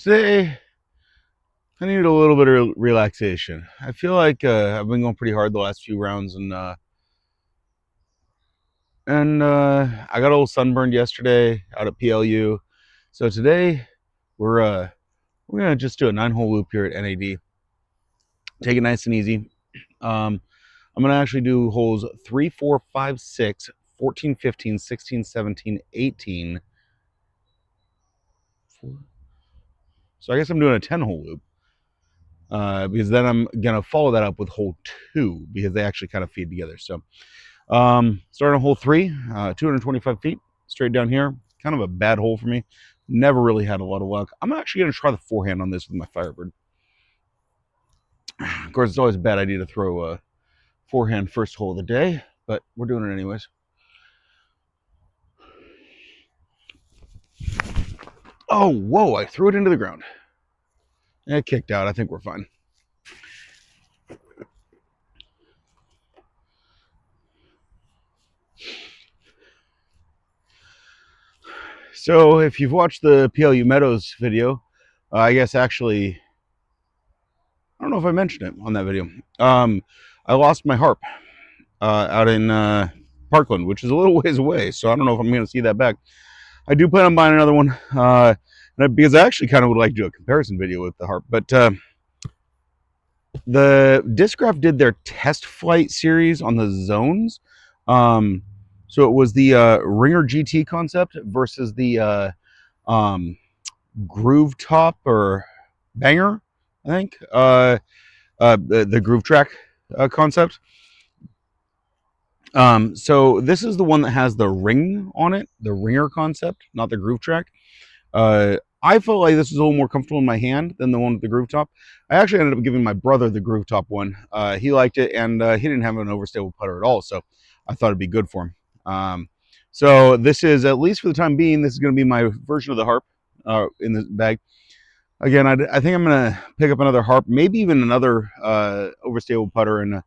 Today, I needed a little bit of relaxation. I feel like I've been going pretty hard the last few rounds, and I got a little sunburned yesterday out at PLU. So today, we're uh, we're gonna just do a 9-hole loop here at NAD. Take it nice and easy. Um, I'm gonna actually do holes 3, 4, 5, 6, 14, 15, 16, 17, 18. So I guess I'm doing a 10-hole loop. Because then I'm gonna follow that up with hole 2 because they actually kind of feed together. So starting on hole 3, 225 feet straight down here. Kind of a bad hole for me. Never really had a lot of luck. I'm actually gonna try the forehand on this with my Firebird. Of course, it's always a bad idea to throw a forehand first hole of the day, but we're doing it anyways. Oh, whoa! I threw it into the ground. It kicked out. I think we're fine. So if you've watched the PLU Meadows video, I guess actually, I don't know if I mentioned it on that video. I lost my harp out in Parkland, which is a little ways away, so I don't know if I'm going to see that back. I do plan on buying another one because I actually kind of would like to do a comparison video with the harp. But the Discraft did their test flight series on the zones. So it was the Ringer GT concept versus the Groove Top or Banger, I think, the Groove Track concept. So this is the one that has the ring on it, the Ringer concept, not the Groove Track. I felt like this was a little more comfortable in my hand than the one with the Groove Top. I actually ended up giving my brother the Groove Top one. He liked it, and he didn't have an overstable putter at all, so I thought it'd be good for him. So this is, at least for the time being, this is going to be my version of the harp in the bag. Again, I think I'm going to pick up another harp, maybe even another overstable putter, and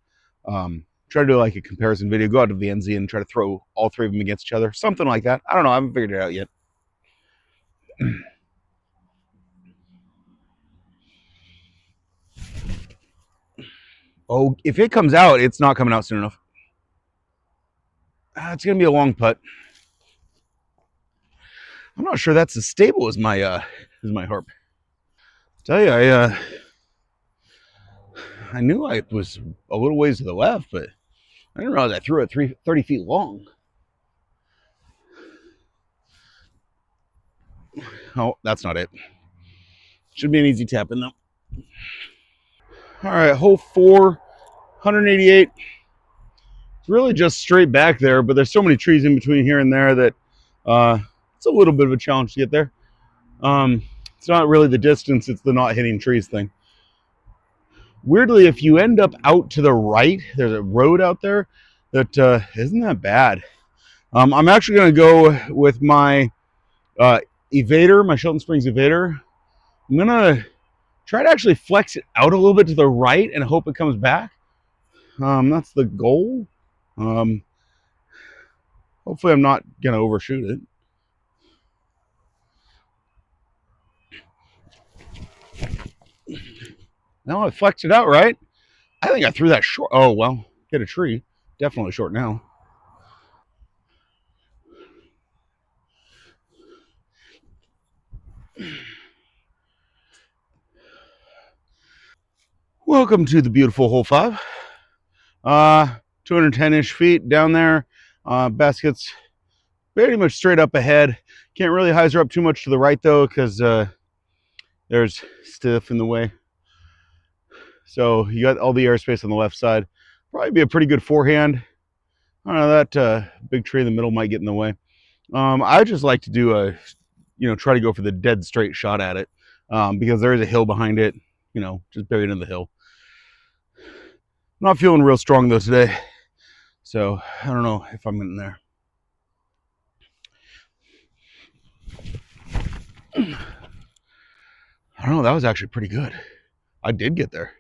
try to do like a comparison video, go out to VNZ and try to throw all three of them against each other. Something like that. I don't know. I haven't figured it out yet. Oh, if it comes out, it's not coming out soon enough. It's going to be a long putt. I'm not sure that's as stable as my harp. Tell you, I knew I was a little ways to the left, but I didn't realize I threw it 30 feet long. Oh, that's not it. Should be an easy tap in though. All right, hole 4, 188. It's really just straight back there, but there's so many trees in between here and there that it's a little bit of a challenge to get there. It's not really the distance, it's the not hitting trees thing. Weirdly, if you end up out to the right, there's a road out there that isn't that bad. I'm actually going to go with my evader, my Shelton Springs evader. I'm going to try to actually flex it out a little bit to the right and hope it comes back. That's the goal. Hopefully I'm not going to overshoot it. No, I flexed it out right. I think I threw that short. Oh, well, hit a tree. Definitely short now. Welcome to the beautiful hole 5. 210-ish feet down there. Basket's pretty much straight up ahead. Can't really hyzer up too much to the right though, because there's stiff in the way. So you got all the airspace on the left side. Probably be a pretty good forehand. I don't know, that big tree in the middle might get in the way. I just like to do try to go for the dead straight shot at it, because there is a hill behind it, just buried in the hill. Not feeling real strong though today, so I don't know if I'm in there. I don't know, that was actually pretty good. I did get there.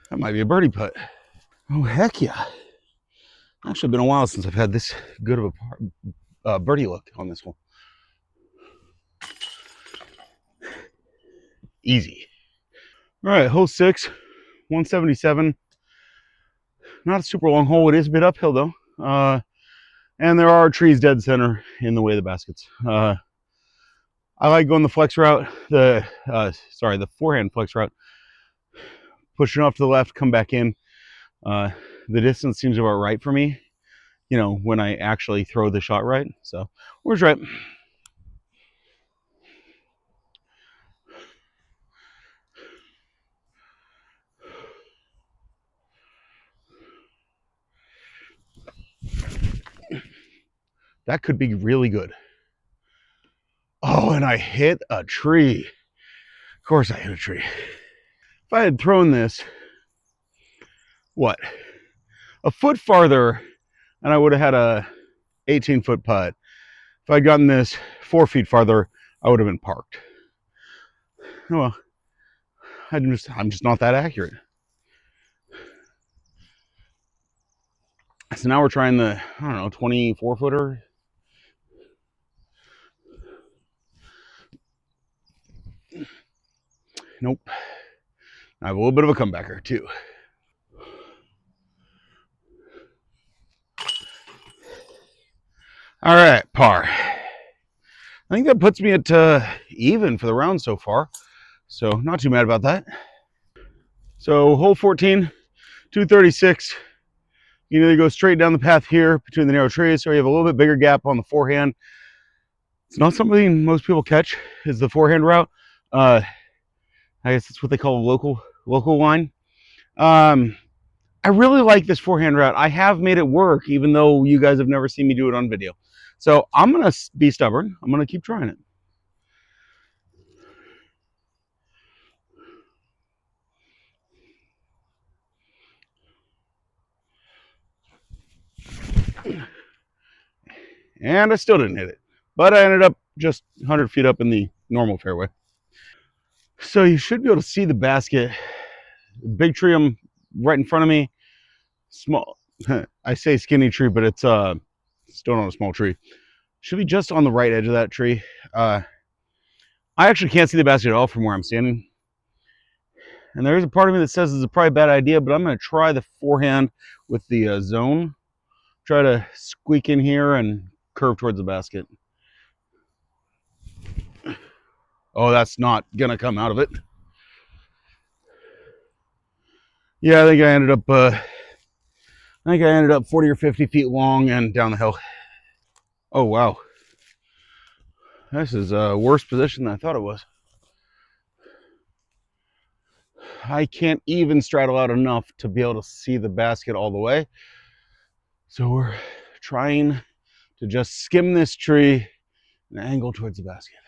That might be a birdie putt. Oh, heck yeah. Actually been a while since I've had this good of a birdie look on this one. Easy. All right, hole 6, 177. Not a super long hole. It is a bit uphill though. And there are trees dead center in the way of the baskets. I like going the flex route, the forehand flex route. Pushing off to the left, come back in. The distance seems about right for me, you know, when I actually throw the shot right. So, where's right? That could be really good. Oh, and I hit a tree. Of course I hit a tree. If I had thrown this, what, a foot farther, and I would have had a 18-foot putt. If I'd gotten this 4 feet farther, I would have been parked. Oh, well, I'm just not that accurate. So now we're trying the, I don't know, 24-footer. Nope. I have a little bit of a comebacker too. All right, par. I think that puts me at even for the round so far. So not too mad about that. So hole 14, 236. You either go straight down the path here between the narrow trees, or you have a little bit bigger gap on the forehand. It's not something most people catch, is the forehand route. I guess that's what they call a local line. I really like this forehand route. I have made it work, even though you guys have never seen me do it on video. So I'm gonna be stubborn. I'm gonna keep trying it. And I still didn't hit it, but I ended up just 100 feet up in the normal fairway. So you should be able to see the basket. Big tree right in front of me. Small, I say skinny tree, but it's still not a small tree. Should be just on the right edge of that tree. I actually can't see the basket at all from where I'm standing. And there's a part of me that says it's probably a bad idea, but I'm going to try the forehand with the zone. Try to squeak in here and curve towards the basket. Oh, that's not going to come out of it. Yeah, I think I ended up 40 or 50 feet long and down the hill. Oh, wow. This is a worse position than I thought it was. I can't even straddle out enough to be able to see the basket all the way. So we're trying to just skim this tree and angle towards the basket.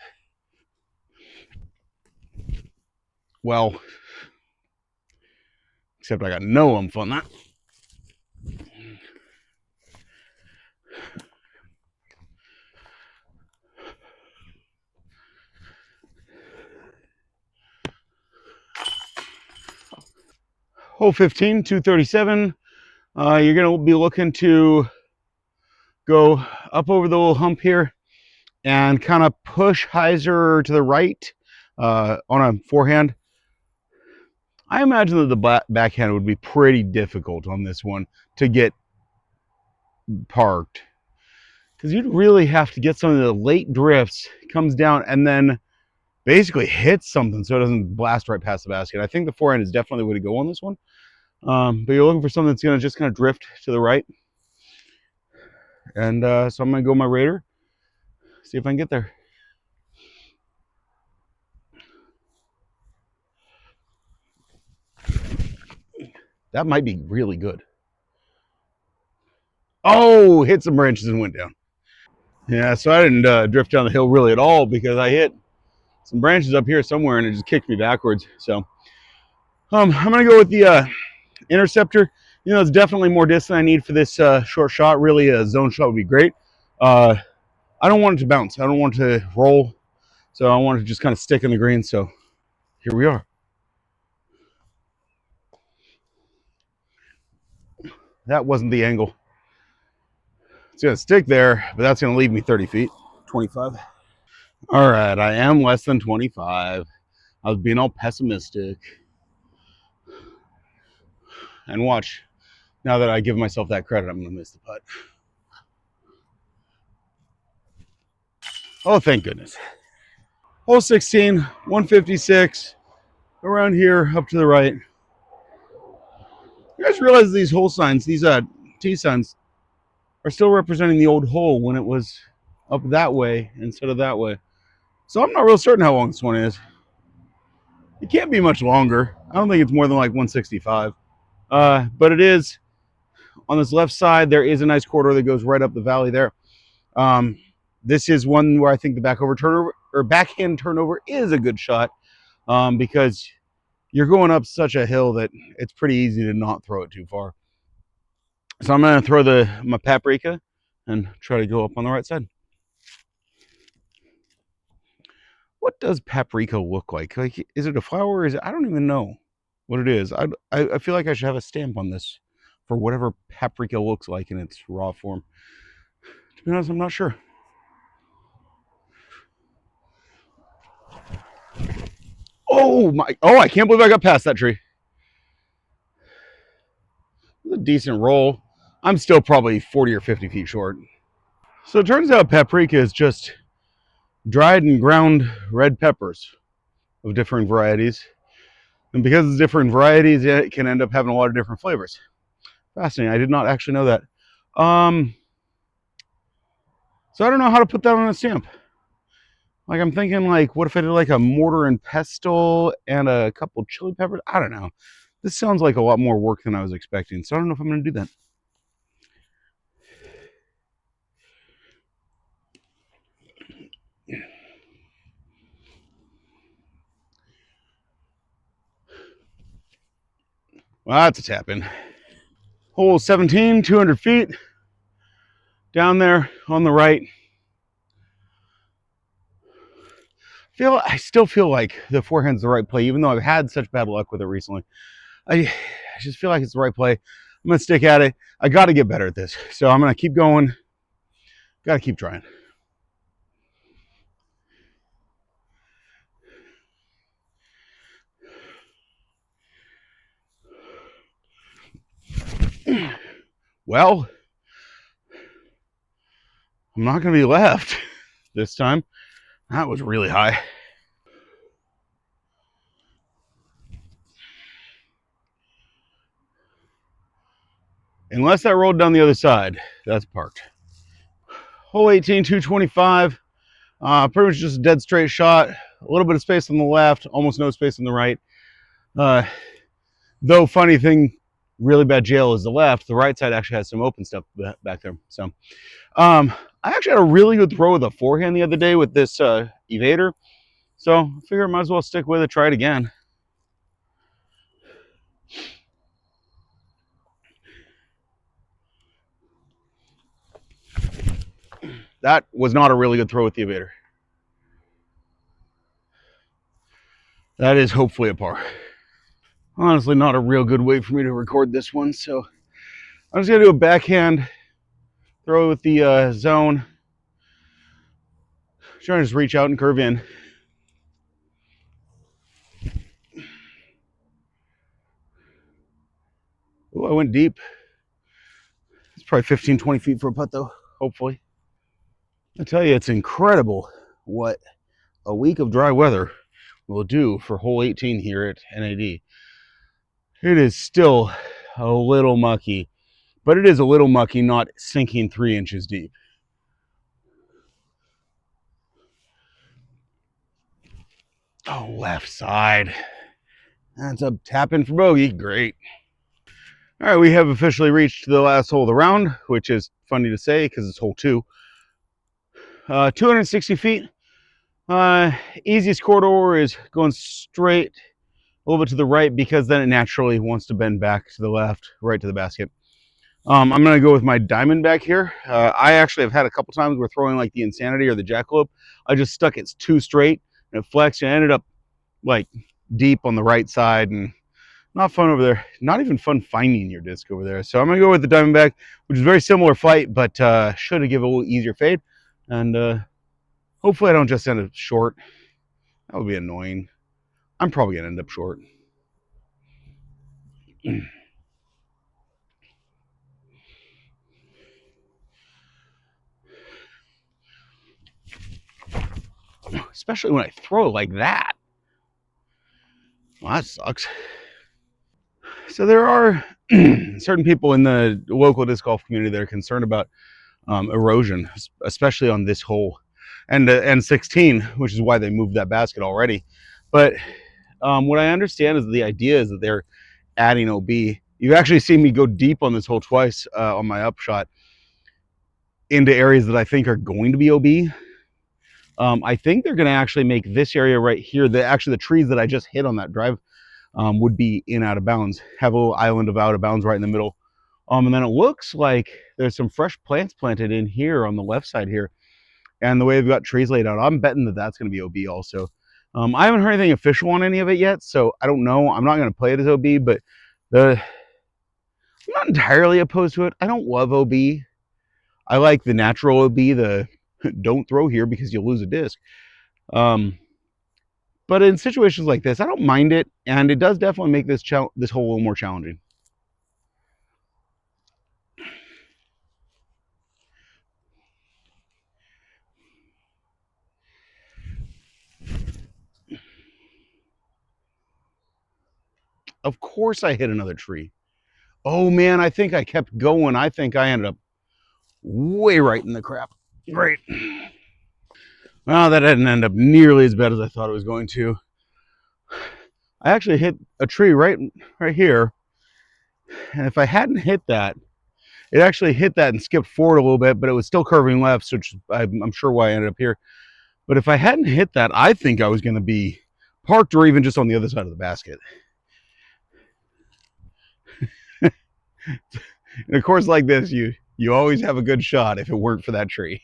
Well, except I got no oomph on that. Hole 15, 237. You're going to be looking to go up over the little hump here and kind of push hyzer to the right on a forehand. I imagine that the backhand would be pretty difficult on this one to get parked, because you'd really have to get some of the late drifts, comes down, and then basically hits something so it doesn't blast right past the basket. I think the forehand is definitely the way to go on this one. But you're looking for something that's going to just kind of drift to the right. And so I'm going to go my Raider, see if I can get there. That might be really good. Oh, hit some branches and went down. Yeah, so I didn't drift down the hill really at all, because I hit some branches up here somewhere and it just kicked me backwards. So I'm going to go with the interceptor. You know, it's definitely more distance I need for this short shot. Really, a zone shot would be great. I don't want it to bounce. I don't want it to roll. So I want it to just kind of stick in the green. So here we are. That wasn't the angle. It's going to stick there, but that's going to leave me 30 feet, 25. All right, I am less than 25. I was being all pessimistic. And watch, now that I give myself that credit, I'm going to miss the putt. Oh, thank goodness. Hole 16, 156, around here, up to the right. You guys realize these hole signs, these T signs, are still representing the old hole when it was up that way instead of that way. So I'm not real certain how long this one is. It can't be much longer. I don't think it's more than like 165. But it is on this left side. There is a nice corridor that goes right up the valley there. This is one where I think the backhand turnover is a good shot because you're going up such a hill that it's pretty easy to not throw it too far. So I'm going to throw my paprika and try to go up on the right side. What does paprika look like? Like, is it a flower? I don't even know what it is. I feel like I should have a stamp on this for whatever paprika looks like in its raw form. To be honest, I'm not sure. Oh my! Oh, I can't believe I got past that tree. It's a decent roll. I'm still probably 40 or 50 feet short. So it turns out paprika is just dried and ground red peppers of different varieties. And because it's different varieties, it can end up having a lot of different flavors. Fascinating. I did not actually know that. So I don't know how to put that on a stamp. Like, I'm thinking, like, what if I did like a mortar and pestle and a couple chili peppers? I don't know. This sounds like a lot more work than I was expecting. So I don't know if I'm going to do that. Well, that's a tap in. Hole 17, 200 feet. Down there on the right. I still feel like the forehand's the right play, even though I've had such bad luck with it recently. I just feel like it's the right play. I'm going to stick at it. I got to get better at this. So I'm going to keep going. Got to keep trying. Well, I'm not going to be left this time. That was really high. Unless that rolled down the other side, that's parked. Hole 18, 225. Pretty much just a dead straight shot. A little bit of space on the left, almost no space on the right. Though funny thing, really bad jail is the left. The right side actually has some open stuff back there. So I actually had a really good throw with a forehand the other day with this evader. So I figure I might as well stick with it, try it again. That was not a really good throw with the evader. That is hopefully a par. Honestly, not a real good way for me to record this one. So I'm just going to do a backhand throw with the zone. Trying to just reach out and curve in. Oh, I went deep. It's probably 15, 20 feet for a putt though, hopefully. I tell you, it's incredible what a week of dry weather will do for hole 18 here at NAD. It is still a little mucky, but it is a little mucky, not sinking 3 inches deep. Oh, left side. That's a tap in for bogey. Great. All right, we have officially reached the last hole of the round, which is funny to say because it's hole 2. 260 feet. Easiest corridor is going straight a little bit to the right because then it naturally wants to bend back to the left, right to the basket. I'm going to go with my diamond back here. I actually have had a couple times where throwing like the Insanity or the Jackalope, I just stuck it too straight and it flexed and I ended up like deep on the right side and not fun over there. Not even fun finding your disc over there. So I'm going to go with the Diamondback, which is a very similar flight, but should have given a little easier fade. And hopefully I don't just end up short. That would be annoying. I'm probably gonna end up short. Especially when I throw like that. Well, that sucks. So there are certain people in the local disc golf community that are concerned about erosion, especially on this hole, and 16, which is why they moved that basket already. But what I understand is the idea is that they're adding OB. You've actually seen me go deep on this hole twice on my upshot into areas that I think are going to be OB. I think they're going to actually make this area right here, the trees that I just hit on that drive would be in out of bounds, have a little island of out of bounds right in the middle. And then it looks like there's some fresh plants planted in here on the left side here. And the way they've got trees laid out, I'm betting that that's going to be OB also. I haven't heard anything official on any of it yet, so I don't know. I'm not going to play it as OB, but I'm not entirely opposed to it. I don't love OB. I like the natural OB, the don't throw here because you'll lose a disc. But in situations like this, I don't mind it, and it does definitely make this hole a little more challenging. Of course I hit another tree. Oh man, I think I kept going. I think I ended up way right in the crap. Great. Well, that didn't end up nearly as bad as I thought it was going to. I actually hit a tree right here. And if I hadn't hit that, it actually hit that and skipped forward a little bit, but it was still curving left, which I'm sure why I ended up here. But if I hadn't hit that, I think I was going to be parked or even just on the other side of the basket. In a course like this, you always have a good shot if it weren't for that tree.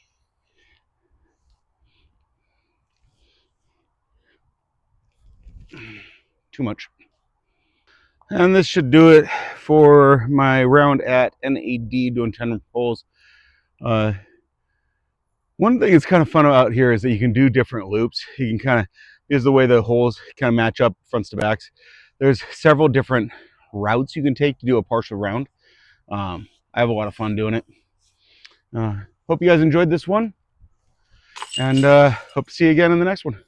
Too much. And this should do it for my round at NAD doing 10 holes. One thing that's kind of fun out here is that you can do different loops. You can kind of, is the way the holes kind of match up fronts to backs. There's several different routes you can take to do a partial round. I have a lot of fun doing it. Hope you guys enjoyed this one, and hope to see you again in the next one.